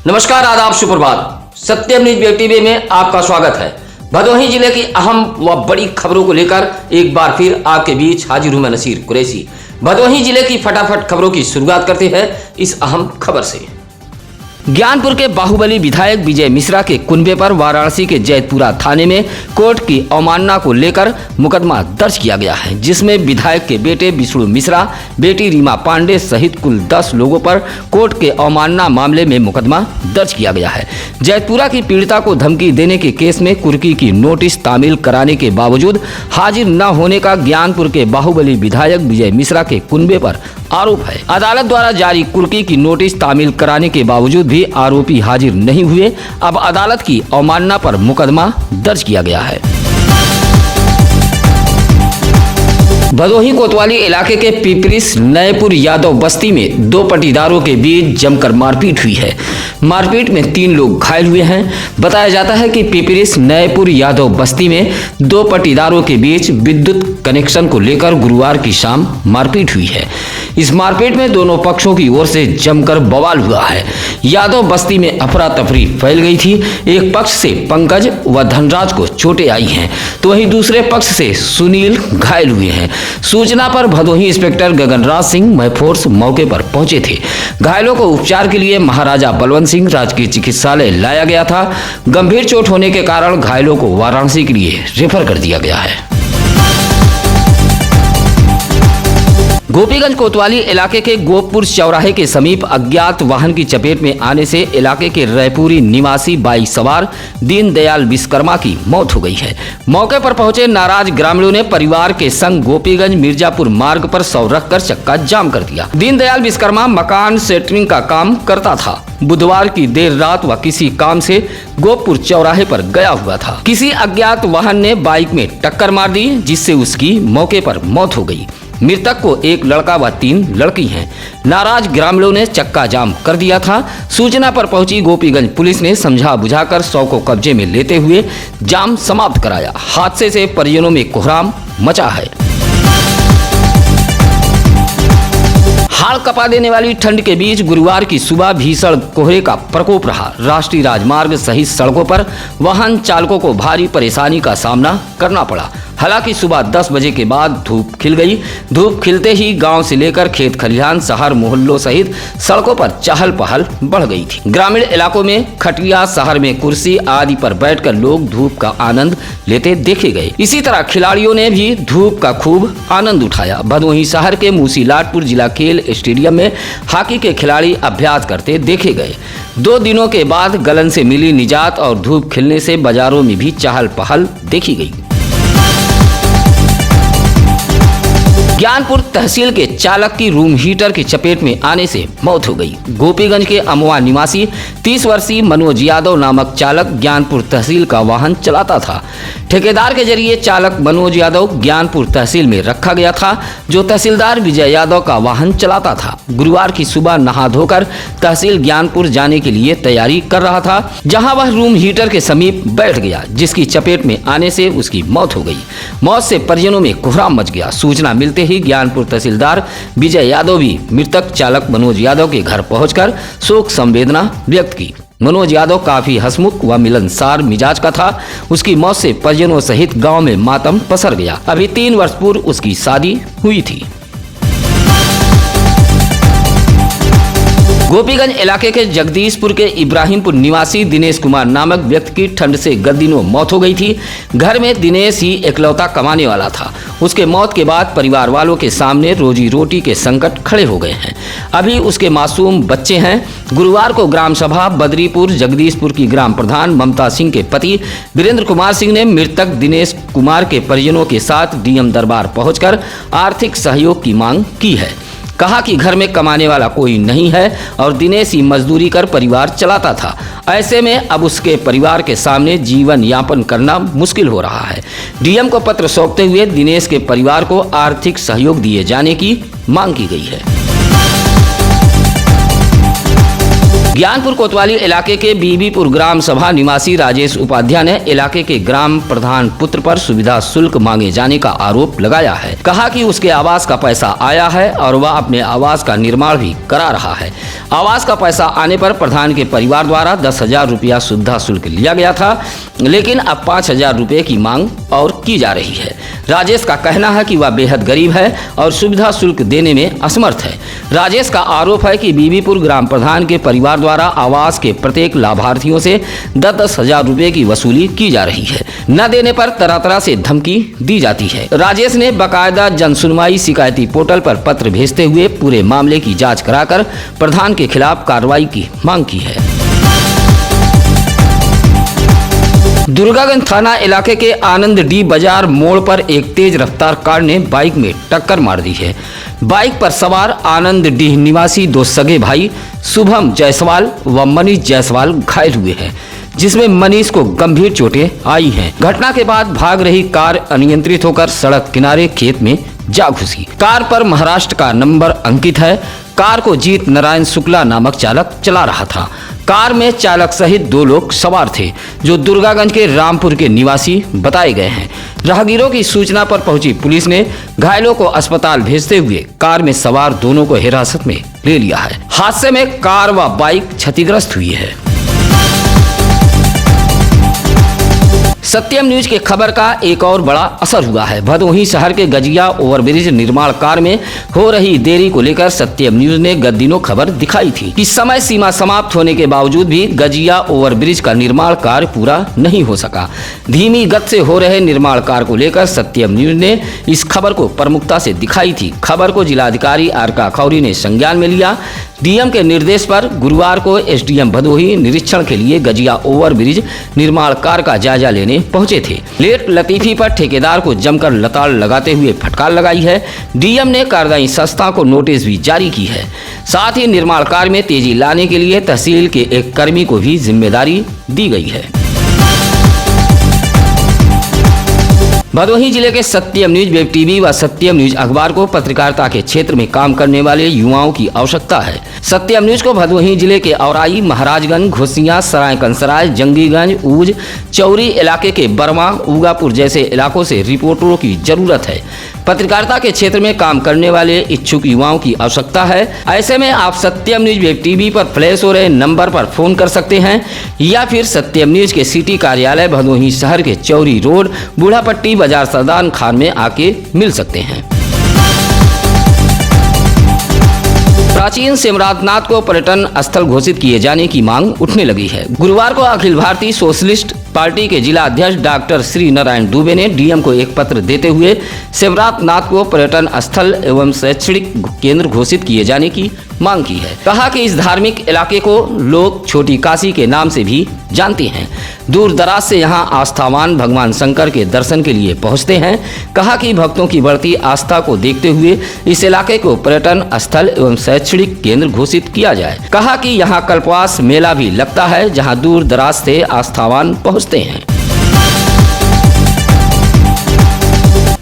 नमस्कार, आदाब, सुप्रभात। सत्यम न्यूज वेब टीवी में आपका स्वागत है। भदोही जिले की अहम व बड़ी खबरों को लेकर एक बार फिर आपके बीच हाजिर हूं मैं नसीर कुरैशी। भदोही जिले की फटाफट खबरों की शुरुआत करते हैं इस अहम खबर से। ज्ञानपुर के बाहुबली विधायक विजय मिश्रा के कुनबे पर वाराणसी के जैतपुरा थाने में कोर्ट की अवमानना को लेकर मुकदमा दर्ज किया गया है, जिसमें विधायक के बेटे विष्णु मिश्रा, बेटी रीमा पांडे सहित कुल 10 लोगों पर कोर्ट के अवमानना मामले में मुकदमा दर्ज किया गया है। जैतपुरा की पीड़िता को धमकी देने के केस में कुर्की की नोटिस तामील कराने के बावजूद हाजिर न होने का ज्ञानपुर के बाहुबली विधायक विजय मिश्रा के कुनबे पर आरोप है। अदालत द्वारा जारी कुर्की की नोटिस तामील कराने के बावजूद भी आरोपी हाजिर नहीं हुए। अब अदालत की अवमानना पर मुकदमा दर्ज किया गया है। भदोही कोतवाली इलाके के पिपरिस नयपुर यादव बस्ती में 2 पटीदारों के बीच जमकर मारपीट हुई है। मारपीट में 3 लोग घायल हुए हैं। बताया जाता है कि पिपरिस नयपुर यादव बस्ती में 2 पटीदारों के बीच विद्युत कनेक्शन को लेकर गुरुवार की शाम मारपीट हुई है। इस मारपीट में दोनों पक्षों की ओर से जमकर बवाल हुआ है। यादव बस्ती में अफरा तफरी फैल गई थी। एक पक्ष से पंकज व धनराज को चोटें आई हैं, तो वहीं दूसरे पक्ष से सुनील घायल हुए हैं। सूचना पर भदोही इंस्पेक्टर गगनराज सिंह मैफोर्स मौके पर पहुंचे थे। घायलों को उपचार के लिए महाराजा बलवंत सिंह राजकीय चिकित्सालय लाया गया था। गंभीर चोट होने के कारण घायलों को वाराणसी के लिए रेफर कर दिया गया है। गोपीगंज कोतवाली इलाके के गोपपुर चौराहे के समीप अज्ञात वाहन की चपेट में आने से इलाके के रायपुरी निवासी बाइक सवार दीनदयाल विश्वकर्मा की मौत हो गई है। मौके पर पहुंचे नाराज ग्रामीणों ने परिवार के संग गोपीगंज मिर्जापुर मार्ग पर शव रखकर चक्का जाम कर दिया। दीनदयाल विश्वकर्मा मकान सेंटरिंग का काम करता था। बुधवार की देर रात वह किसी काम से गोपपुर चौराहे पर गया हुआ था। किसी अज्ञात वाहन ने बाइक में टक्कर मार दी, जिससे उसकी मौके पर मौत हो गई। मृतक को 1 लड़का व 3 लड़की हैं। नाराज ग्रामीणों ने चक्का जाम कर दिया था। सूचना पर पहुंची गोपीगंज पुलिस ने समझा बुझाकर शव को कब्जे में लेते हुए जाम समाप्त कराया। हादसे से परिजनों में कोहराम मचा है। हाड़ कपा देने वाली ठंड के बीच गुरुवार की सुबह भीषण कोहरे का प्रकोप रहा। राष्ट्रीय राजमार्ग सहित सड़कों पर वाहन चालकों को भारी परेशानी का सामना करना पड़ा। हालांकि सुबह 10 बजे के बाद धूप खिल गई। धूप खिलते ही गांव से लेकर खेत खलिहान, शहर मोहल्लों सहित सड़कों पर चहल पहल बढ़ गई थी। ग्रामीण इलाकों में खटिया, शहर में कुर्सी आदि पर बैठकर लोग धूप का आनंद लेते देखे गए। इसी तरह खिलाड़ियों ने भी धूप का खूब आनंद उठाया। भदोही शहर के मूसीलाटपुर जिला खेल स्टेडियम में हॉकी के खिलाड़ी अभ्यास करते देखे गए। 2 दिनों के बाद गलन से मिली निजात और धूप खिलने से बाजारों में भी चहल पहल देखी गई। ज्ञानपुर तहसील के चालक की रूम हीटर की चपेट में आने से मौत हो गई। गोपीगंज के अमवा निवासी 30 वर्षीय मनोज यादव नामक चालक ज्ञानपुर तहसील का वाहन चलाता था। ठेकेदार के जरिए चालक मनोज यादव ज्ञानपुर तहसील में रखा गया था, जो तहसीलदार विजय यादव का वाहन चलाता था। गुरुवार की सुबह नहा धोकर तहसील ज्ञानपुर जाने के लिए तैयारी कर रहा था, जहां वह रूम हीटर के समीप बैठ गया, जिसकी चपेट में आने से उसकी मौत हो गई। मौत से परिजनों में कोहराम मच गया। सूचना मिलते ही ज्ञानपुर तहसीलदार विजय यादव भी मृतक चालक मनोज यादव के घर पहुंचकर शोक संवेदना व्यक्त की। मनोज यादव काफी हंसमुख व मिलनसार मिजाज का था। उसकी मौत से परिजनों सहित गांव में मातम पसर गया। अभी 3 वर्ष पूर्व उसकी शादी हुई थी। गोपीगंज इलाके के जगदीशपुर के इब्राहिमपुर निवासी दिनेश कुमार नामक व्यक्ति की ठंड से गत दिनों मौत हो गई थी। घर में दिनेश ही इकलौता कमाने वाला था। उसके मौत के बाद परिवार वालों के सामने रोजी रोटी के संकट खड़े हो गए हैं। अभी उसके मासूम बच्चे हैं। गुरुवार को ग्राम सभा बदरीपुर जगदीशपुर की ग्राम प्रधान ममता सिंह के पति वीरेंद्र कुमार सिंह ने मृतक दिनेश कुमार के परिजनों के साथ डीएम दरबार पहुंचकर आर्थिक सहयोग की मांग की है। कहा कि घर में कमाने वाला कोई नहीं है और दिनेश ही मजदूरी कर परिवार चलाता था। ऐसे में अब उसके परिवार के सामने जीवन यापन करना मुश्किल हो रहा है। डीएम को पत्र सौंपते हुए दिनेश के परिवार को आर्थिक सहयोग दिए जाने की मांग की गई है। ज्ञानपुर कोतवाली इलाके के बीबीपुर ग्राम सभा निवासी राजेश उपाध्याय ने इलाके के ग्राम प्रधान पुत्र पर सुविधा शुल्क मांगे जाने का आरोप लगाया है। कहा कि उसके आवास का पैसा आया है और वह अपने आवास का निर्माण भी करा रहा है। आवास का पैसा आने पर प्रधान के परिवार द्वारा 10,000 रुपया सुविधा शुल्क लिया गया था, लेकिन अब 5,000 रुपये की मांग और की जा रही है। राजेश का कहना है कि वह बेहद गरीब है और सुविधा शुल्क देने में असमर्थ है। राजेश का आरोप है कि बीबीपुर ग्राम प्रधान के परिवार द्वारा आवास के प्रत्येक लाभार्थियों से 10,000 रुपये की वसूली की जा रही है। न देने पर तरह तरह से धमकी दी जाती है। राजेश ने बाकायदा जनसुनवाई शिकायती पोर्टल पर पत्र भेजते हुए पूरे मामले की जांच कराकर प्रधान के खिलाफ कार्रवाई की मांग की है। दुर्गागंज थाना इलाके के आनंद डी बाजार मोड़ पर एक तेज रफ्तार कार ने बाइक में टक्कर मार दी है। बाइक पर सवार आनंद डी निवासी दो सगे भाई शुभम जायसवाल व मनीष जायसवाल घायल हुए हैं, जिसमें मनीष को गंभीर चोटें आई हैं। घटना के बाद भाग रही कार अनियंत्रित होकर सड़क किनारे खेत में जा घुसी। कार पर महाराष्ट्र का नंबर अंकित है। कार को जीत नारायण शुक्ला नामक चालक चला रहा था। कार में चालक सहित 2 लोग सवार थे, जो दुर्गागंज के रामपुर के निवासी बताए गए हैं। राहगीरों की सूचना पर पहुंची पुलिस ने घायलों को अस्पताल भेजते हुए कार में सवार दोनों को हिरासत में ले लिया है। हादसे में कार व बाइक क्षतिग्रस्त हुई है। सत्यम न्यूज के खबर का एक और बड़ा असर हुआ है। भदोही शहर के गजिया ओवरब्रिज निर्माण कार्य में हो रही देरी को लेकर सत्यम न्यूज ने गत दिनों खबर दिखाई थी कि समय सीमा समाप्त होने के बावजूद भी गजिया ओवरब्रिज का निर्माण कार्य पूरा नहीं हो सका। धीमी गति से हो रहे निर्माण कार्य को लेकर सत्यम न्यूज ने इस खबर को प्रमुखता से दिखाई थी। खबर को जिलाधिकारी आर.का खौरी ने संज्ञान में लिया। डीएम के निर्देश पर गुरुवार को एसडीएम भदोही निरीक्षण के लिए गजिया ओवरब्रिज निर्माण कार्य का जायजा लेने पहुंचे थे। लेट लतीफी पर ठेकेदार को जमकर लताड़ लगाते हुए फटकार लगाई है। डीएम ने कार्यदायी संस्था को नोटिस भी जारी की है। साथ ही निर्माण कार्य में तेजी लाने के लिए तहसील के एक कर्मी को भी जिम्मेदारी दी गई है। भदोही जिले के सत्यम न्यूज वेब टीवी व सत्यम न्यूज अखबार को पत्रकारिता के क्षेत्र में काम करने वाले युवाओं की आवश्यकता है। सत्यम न्यूज को भदोही जिले के औराई, महाराजगंज, घोसियां, सराय कंसराय, जंगीगंज, ऊज, चौरी इलाके के बर्मा, उगापुर जैसे इलाकों से रिपोर्टरों की जरूरत है। पत्रकारिता के क्षेत्र में काम करने वाले इच्छुक युवाओं की आवश्यकता है। ऐसे में आप सत्यम न्यूज वेब टीवी पर फ्लैश हो रहे नंबर पर फोन कर सकते हैं या फिर सत्यम न्यूज के सिटी कार्यालय भदोही शहर के चौरी रोड, बूढ़ापट्टी बाजार सरदान खान में आके मिल सकते हैं। प्राचीन सिमरातनाथ को पर्यटन स्थल घोषित किए जाने की मांग उठने लगी है। गुरुवार को अखिल भारतीय सोशलिस्ट पार्टी के जिला अध्यक्ष डॉक्टर श्री नारायण दुबे ने डीएम को एक पत्र देते हुए सिमरातनाथ को पर्यटन स्थल एवं शैक्षणिक केंद्र घोषित किए जाने की मांग की है। कहा कि इस धार्मिक इलाके को लोग छोटी काशी के नाम से भी जानते हैं। दूर दराज से यहाँ आस्थावान भगवान शंकर के दर्शन के लिए पहुँचते हैं। कहा कि भक्तों की बढ़ती आस्था को देखते हुए इस इलाके को पर्यटन स्थल एवं शैक्षणिक केंद्र घोषित किया जाए। कहा कि यहाँ कल्पवास मेला भी लगता है, जहाँ दूर दराज से आस्थावान पहुँचते हैं।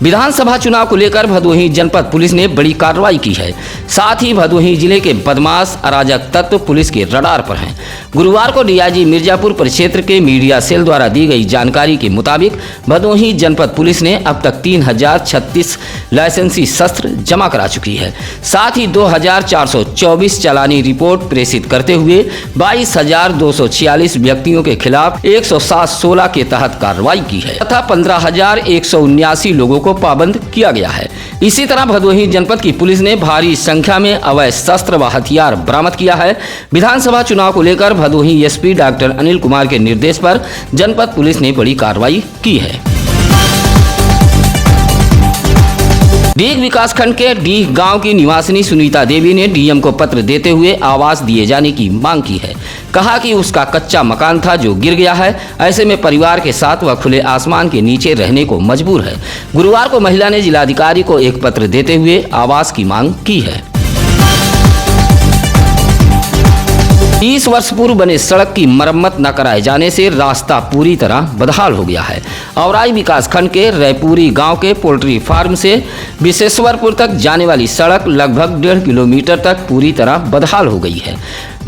विधानसभा चुनाव को लेकर भदोही जनपद पुलिस ने बड़ी कार्रवाई की है। साथ ही भदोही जिले के बदमाश अराजक तत्व पुलिस के रडार पर हैं। गुरुवार को डीआईजी मिर्जापुर परिक्षेत्र के मीडिया सेल द्वारा दी गई जानकारी के मुताबिक भदोही जनपद पुलिस ने अब तक 3036 लाइसेंसी शस्त्र जमा करा चुकी है। साथ ही 2424 चालानी रिपोर्ट प्रेषित करते हुए 22,246 व्यक्तियों के खिलाफ 107-16 के तहत कार्रवाई की है तथा 15,179 लोगों को पाबंद किया गया है। इसी तरह भदोही जनपद की पुलिस ने भारी संख्या में अवैध शस्त्र व हथियार बरामद किया है। विधानसभा चुनाव को लेकर भदोही एसपी डॉक्टर अनिल कुमार के निर्देश पर जनपद पुलिस ने बड़ी कार्रवाई की है। डीह विकासखंड के डीह गांव की निवासिनी सुनीता देवी ने डीएम को पत्र देते हुए आवास दिए जाने की मांग की है। कहा कि उसका कच्चा मकान था जो गिर गया है। ऐसे में परिवार के साथ वह खुले आसमान के नीचे रहने को मजबूर है। गुरुवार को महिला ने जिलाधिकारी को एक पत्र देते हुए आवास की मांग की है। 30 वर्ष पूर्व बने सड़क की मरम्मत न कराए जाने से रास्ता पूरी तरह बदहाल हो गया है। औराई विकासखंड के रैपुरी गांव के पोल्ट्री फार्म से विशेश्वरपुर तक जाने वाली सड़क लगभग 1.5 किलोमीटर तक पूरी तरह बदहाल हो गई है।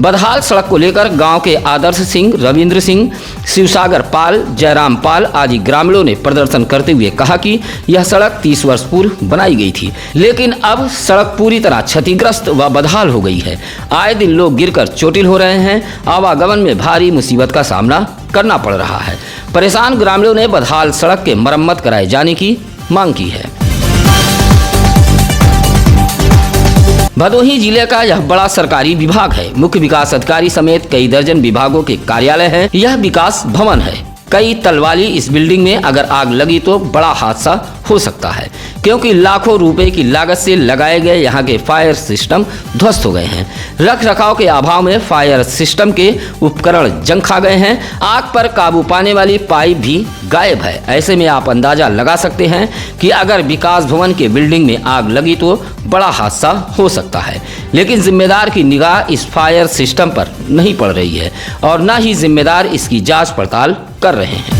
बदहाल सड़क को लेकर गांव के आदर्श सिंह, रविंद्र सिंह, शिवसागर पाल, जयराम पाल आदि ग्रामीणों ने प्रदर्शन करते हुए कहा कि यह सड़क 30 वर्ष पूर्व बनाई गई थी, लेकिन अब सड़क पूरी तरह क्षतिग्रस्त व बदहाल हो गई है। आए दिन लोग गिरकर चोटिल हो रहे हैं। आवागमन में भारी मुसीबत का सामना करना पड़ रहा है। परेशान ग्रामीणों ने बदहाल सड़क के मरम्मत कराए जाने की मांग की है। भदोही जिले का यह बड़ा सरकारी विभाग है। मुख्य विकास अधिकारी समेत कई दर्जन विभागों के कार्यालय हैं। यह विकास भवन है। कई तलवाली इस बिल्डिंग में अगर आग लगी तो बड़ा हादसा हो सकता है, क्योंकि लाखों रुपए की लागत से लगाए गए यहाँ के फायर सिस्टम ध्वस्त हो गए हैं। रख रखाव के अभाव में फायर सिस्टम के उपकरण जंग खा गए हैं। आग पर काबू पाने वाली पाइप भी गायब है। ऐसे में आप अंदाजा लगा सकते हैं कि अगर विकास भवन के बिल्डिंग में आग लगी तो बड़ा हादसा हो सकता है। लेकिन जिम्मेदार की निगाह इस फायर सिस्टम पर नहीं पड़ रही है और न ही जिम्मेदार इसकी जांच पड़ताल कर रहे हैं।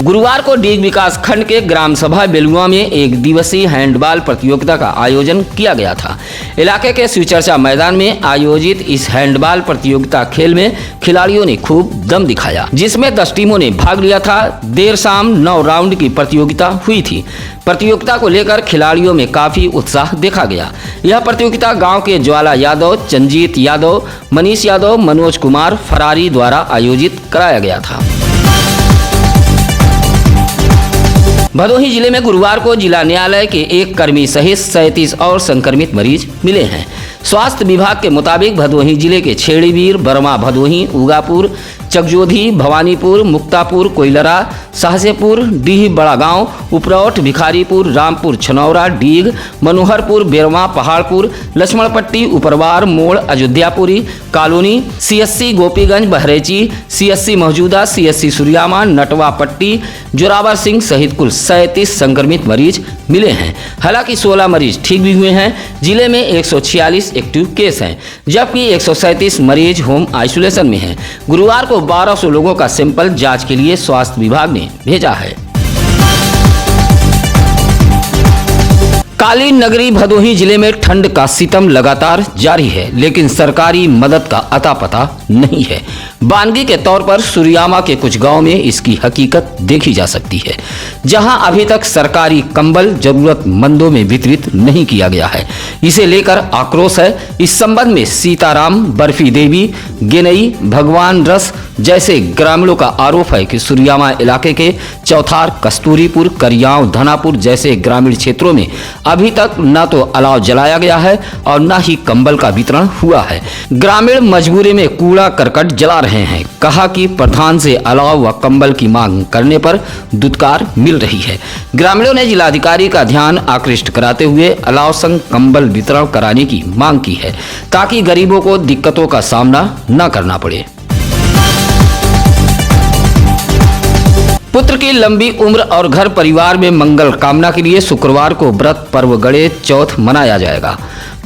गुरुवार को डीग विकास खंड के ग्राम सभा बेलुआ में एक दिवसीय हैंडबॉल प्रतियोगिता का आयोजन किया गया था। इलाके के शिवचर्चा मैदान में आयोजित इस हैंडबॉल प्रतियोगिता खेल में खिलाड़ियों ने खूब दम दिखाया, जिसमें 10 टीमों ने भाग लिया था। देर शाम 9 राउंड की प्रतियोगिता हुई थी। प्रतियोगिता को लेकर खिलाड़ियों में काफी उत्साह देखा गया। यह प्रतियोगिता गांव के ज्वाला यादव, चंजीत यादव, मनीष यादव, मनोज कुमार फरारी द्वारा आयोजित कराया गया था। भदोही जिले में गुरुवार को जिला न्यायालय के एक कर्मी सहित 37 और संक्रमित मरीज मिले हैं। स्वास्थ्य विभाग के मुताबिक भदोही जिले के छेड़ीवीर, बरमा भदोही, उगापुर, चकजोधी, भवानीपुर, मुक्तापुर, कोइलरा, सहसेपुर, डीह बड़ा गांव, उपरौठ, भिखारीपुर, रामपुर, छनौरा, डीग, मनोहरपुर, बेरवा, पहाड़पुर, लक्ष्मणपट्टी, उपरवार, मोड़, Ayodhyapuri colony, CSC Gopiganj, Bahrechi, CSC Maujuda, CSC Suriyama, Natwa Patti, Zorawar Singh सहित कुल 37 संक्रमित मरीज मिले हैं। हालांकि 16 मरीज ठीक भी हुए हैं। जिले में 146 एक्टिव केस हैं, जबकि 137 मरीज होम आइसोलेशन में हैं। गुरुवार को 1200 लोगों का सैंपल जांच के लिए स्वास्थ्य विभाग ने भेजा है। कालीन नगरी भदोही जिले में ठंड का सितम लगातार जारी है, लेकिन सरकारी मदद का अता पता नहीं है। बानगी के तौर पर सुरियामा के कुछ गांव में इसकी हकीकत देखी जा सकती है, जहां अभी तक सरकारी कंबल जरूरतमंदों में वितरित नहीं किया गया है। इसे लेकर आक्रोश है। इस संबंध में सीताराम, बर्फी देवी, गेनई, भगवान रस जैसे ग्रामीणों का आरोप है कि सुरियामा इलाके के चौथार, कस्तूरीपुर, करियाव, धनापुर जैसे ग्रामीण क्षेत्रों में अभी तक न तो अलाव जलाया गया है और न ही कंबल का वितरण हुआ है। ग्रामीण मजबूरी में कूड़ा करकट जला रहे हैं। कहा कि प्रधान से अलाव व कंबल की मांग करने पर दुत्कार मिल रही है। ग्रामीणों ने जिलाधिकारी का ध्यान आकृष्ट कराते हुए अलाव संग कंबल वितरण कराने की मांग की है, ताकि गरीबों को दिक्कतों का सामना न करना पड़े। पुत्र की लंबी उम्र और घर परिवार में मंगल कामना के लिए शुक्रवार को व्रत पर्व गणेश चौथ मनाया जाएगा।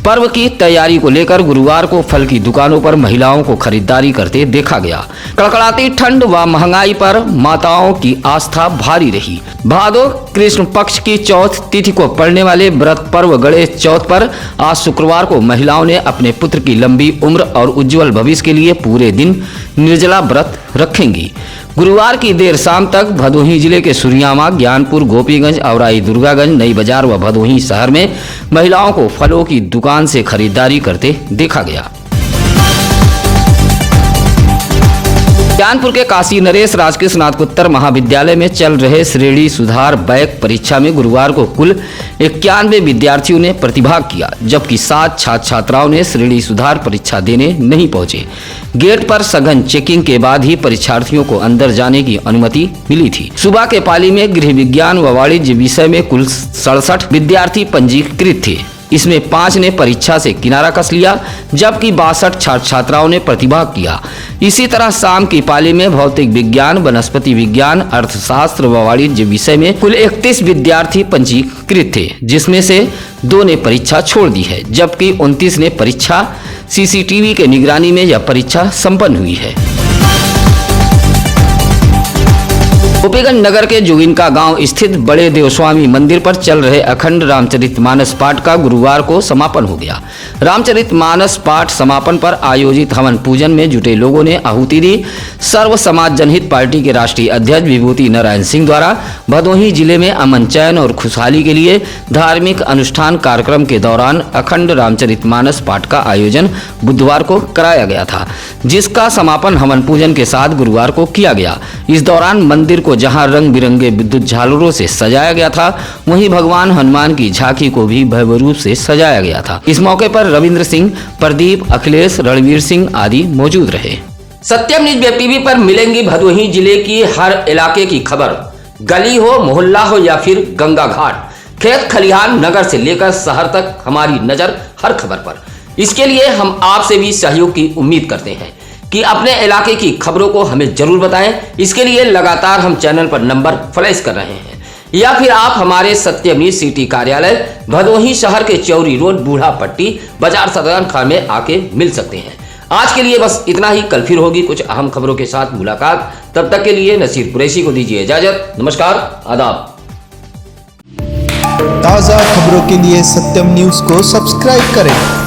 पर्व की तैयारी को लेकर गुरुवार को फल की दुकानों पर महिलाओं को खरीदारी करते देखा गया। कड़कड़ाती ठंड व महंगाई पर माताओं की आस्था भारी रही। भादो कृष्ण पक्ष की चौथ तिथि को पड़ने वाले व्रत पर्व गणेश चौथ पर आज शुक्रवार को महिलाओं ने अपने पुत्र की लंबी उम्र और उज्जवल भविष्य के लिए पूरे दिन निर्जला व्रत रखेंगी। गुरुवार की देर शाम तक भदोही जिले के सुरियामा, ज्ञानपुर, गोपीगंज, औराई, दुर्गागंज, नई बाजार व भदोही शहर में महिलाओं को फलों की दुकान से खरीदारी करते देखा गया। ज्ञानपुर के काशी नरेश राजकीय स्नातकोत्तर महाविद्यालय में चल रहे श्रेणी सुधार बैक परीक्षा में गुरुवार को कुल 91 विद्यार्थियों ने प्रतिभाग किया, जबकि 7 छात्र छात्राओं ने श्रेणी सुधार परीक्षा देने नहीं पहुंचे। गेट पर सघन चेकिंग के बाद ही परीक्षार्थियों को अंदर जाने की अनुमति मिली थी। सुबह के पाली में गृह विज्ञान व वाणिज्य विषय में कुल 67 विद्यार्थी पंजीकृत थे। इसमें 5 ने परीक्षा से किनारा कस लिया, जबकि 62 छात्र छात्राओं ने प्रतिभाग किया। इसी तरह शाम की पाली में भौतिक विज्ञान, वनस्पति विज्ञान, अर्थशास्त्र व वाणिज्य विषय में कुल 31 विद्यार्थी पंजीकृत थे, जिसमें से 2 ने परीक्षा छोड़ दी है, जबकि 29 ने परीक्षा CCTV के निगरानी में यह परीक्षा संपन्न हुई है। गोपीगंज नगर के जोगिनका गांव स्थित बड़े देवस्वामी मंदिर पर चल रहे अखंड रामचरितमानस पाठ का गुरुवार को समापन हो गया। रामचरितमानस पाठ समापन पर आयोजित हवन पूजन में जुटे लोगों ने आहुति दी। सर्व समाज जनहित पार्टी के राष्ट्रीय अध्यक्ष विभूति नारायण सिंह द्वारा भदोही जिले में अमन चैन और खुशहाली के लिए धार्मिक अनुष्ठान कार्यक्रम के दौरान अखंड रामचरितमानस पाठ का आयोजन बुधवार को कराया गया था, जिसका समापन हवन पूजन के साथ गुरुवार को किया गया। इस दौरान मंदिर को जहां रंग बिरंगे विद्युत झालरों से सजाया गया था, वहीं भगवान हनुमान की झांकी को भी भव्य रूप से सजाया गया था। इस मौके पर रविंद्र सिंह, प्रदीप, अखिलेश, रणवीर सिंह आदि मौजूद रहे। सत्यम न्यूज वेब टीवी पर मिलेंगी भदोही जिले की हर इलाके की खबर। गली हो, मोहल्ला हो या फिर गंगा घाट, खेत खलिहान, नगर से लेकर शहर तक हमारी नजर हर खबर पर। इसके लिए हम आपसे भी सहयोग की उम्मीद करते हैं कि अपने इलाके की खबरों को हमें जरूर बताएं। इसके लिए लगातार हम चैनल पर नंबर फ्लैश कर रहे हैं, या फिर आप हमारे सत्यम न्यूज सिटी कार्यालय भदोही शहर के चौरी रोड, बूढ़ा पट्टी, बाजार सदर खान में आके मिल सकते हैं। आज के लिए बस इतना ही। कल फिर होगी कुछ अहम खबरों के साथ मुलाकात। तब तक के लिए नसीर कुरैशी को दीजिए इजाजत। नमस्कार, आदाब। ताज़ा खबरों के लिए सत्यम न्यूज़ को सब्सक्राइब करें